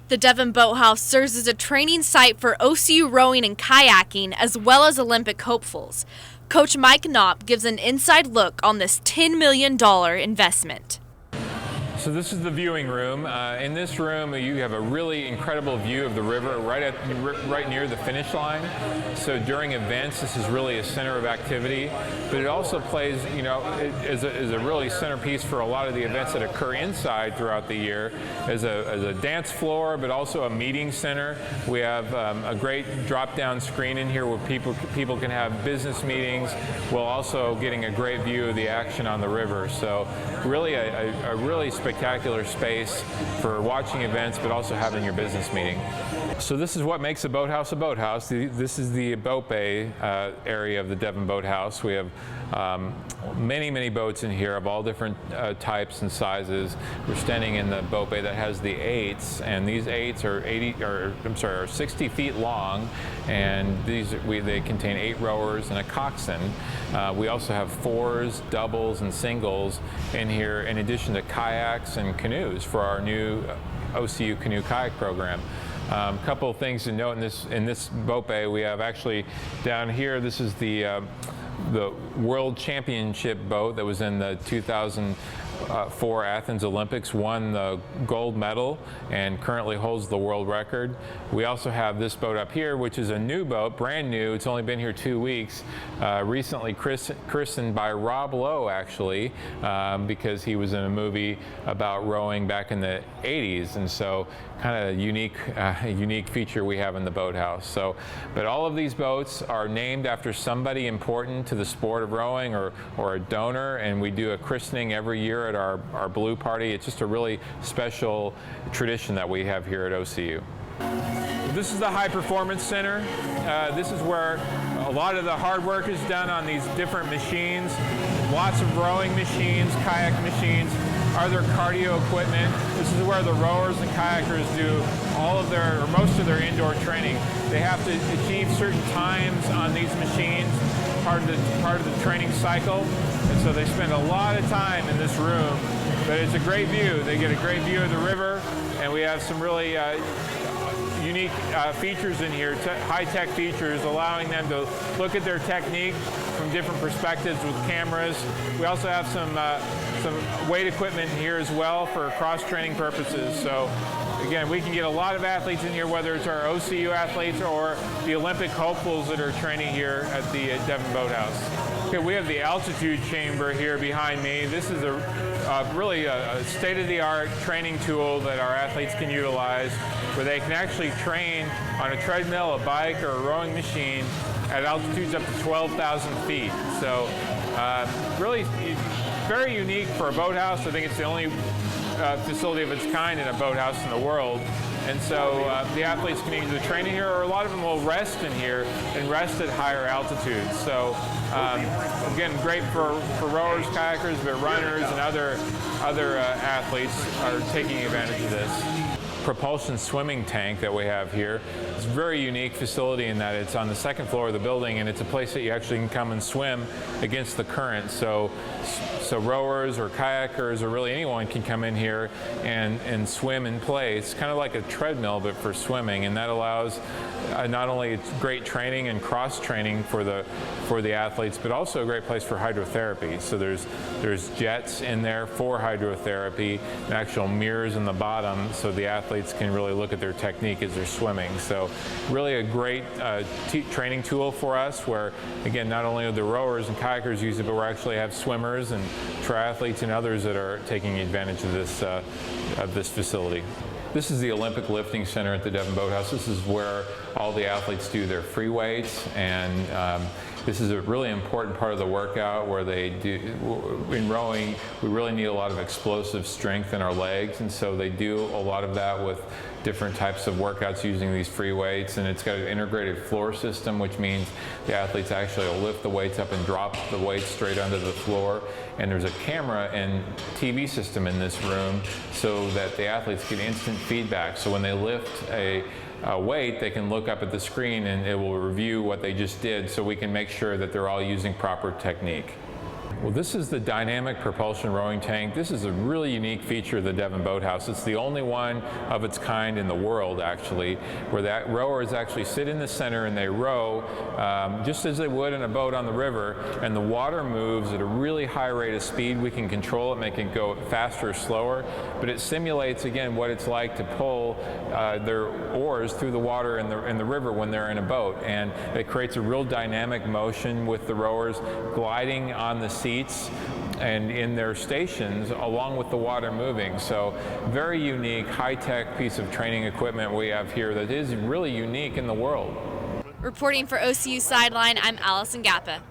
The Devon Boathouse serves as a training site for OCU rowing and kayaking, as well as Olympic hopefuls. Coach Mike Knopp gives an inside look on this $10 million investment. So this is the viewing room. In this room, you have a really incredible view of the river right near the finish line. So during events, this is really a center of activity. But it also plays, as a really centerpiece for a lot of the events that occur inside throughout the year, as a dance floor, but also a meeting center. We have a great drop-down screen in here where people can have business meetings, while also getting a great view of the action on the river. So really a really spectacular space for watching events, but also having your business meeting. So this is what makes a boathouse a boathouse. This is the boat bay area of the Devon Boathouse. We have many boats in here of all different types and sizes. We're standing in the boat bay that has the 8s, and these 8s are 60 feet long, and they contain 8 rowers and a coxswain. We also have 4s, doubles, and singles in here, in addition to kayaks and canoes for our new OCU canoe kayak program. A couple of things to note in this boat bay. We have actually down here, this is the World Championship boat that was in the 2004 Athens Olympics, won the gold medal and currently holds the world record. We also have this boat up here, which is a new boat, brand new. It's only been here 2 weeks. Recently christened by Rob Lowe, actually, because he was in a movie about rowing back in the 80s, and so kind of a unique feature we have in the boathouse. So, but all of these boats are named after somebody important to the sport of rowing or a donor, and we do a christening every year at our Blue Party. It's just a really special tradition that we have here at OCU. This is the High Performance Center. This is where a lot of the hard work is done on these different machines. Lots of rowing machines, kayak machines, other cardio equipment. This is where the rowers and kayakers do all of their, or most of their indoor training. They have to achieve certain times on these machines, part of the training cycle, and so they spend a lot of time in this room. But it's a great view. They get a great view of the river, and we have some really unique features in here, high-tech features, allowing them to look at their technique from different perspectives with cameras. We also have some weight equipment here as well for cross-training purposes. So again, we can get a lot of athletes in here, whether it's our OCU athletes or the Olympic hopefuls that are training here at the Devon Boathouse. Okay, we have the altitude chamber here behind me. This is really a state-of-the-art training tool that our athletes can utilize, where they can actually train on a treadmill, a bike, or a rowing machine at altitudes up to 12,000 feet. So really very unique for a boathouse. I think it's the only facility of its kind in a boathouse in the world. And so the athletes can either train in here, or a lot of them will rest in here and rest at higher altitudes. So again, great for rowers, kayakers, but runners and other athletes are taking advantage of this. Propulsion swimming tank that we have here. It's a very unique facility in that it's on the second floor of the building, and it's a place that you actually can come and swim against the current. So rowers or kayakers or really anyone can come in here and swim in place. It's kind of like a treadmill, but for swimming, and that allows not only great training and cross training for the athletes, but also a great place for hydrotherapy. So there's jets in there for hydrotherapy and actual mirrors in the bottom, so the athletes can really look at their technique as they're swimming. So really a great training tool for us, where again, not only are the rowers and kayakers use it, but we actually have swimmers and triathletes and others that are taking advantage of this facility. This is the Olympic Lifting Center at the Devon Boathouse. This is where all the athletes do their free weights, and this is a really important part of the workout, where they do, in rowing, we really need a lot of explosive strength in our legs, and so they do a lot of that with different types of workouts using these free weights. And it's got an integrated floor system, which means the athletes actually will lift the weights up and drop the weights straight onto the floor. And there's a camera and TV system in this room so that the athletes get instant feedback. So when they lift a weight, they can look up at the screen and it will review what they just did, so we can make sure that they're all using proper technique. Well, this is the dynamic propulsion rowing tank. This is a really unique feature of the Devon Boathouse. It's the only one of its kind in the world, actually, where that rowers actually sit in the center and they row just as they would in a boat on the river, and the water moves at a really high rate of speed. We can control it, make it go faster or slower, but it simulates, again, what it's like to pull their oars through the water in the river when they're in a boat, and it creates a real dynamic motion with the rowers gliding on the seats and in their stations along with the water moving. So very unique, high-tech piece of training equipment we have here that is really unique in the world. Reporting for OCU Sideline, I'm Allison Gappa.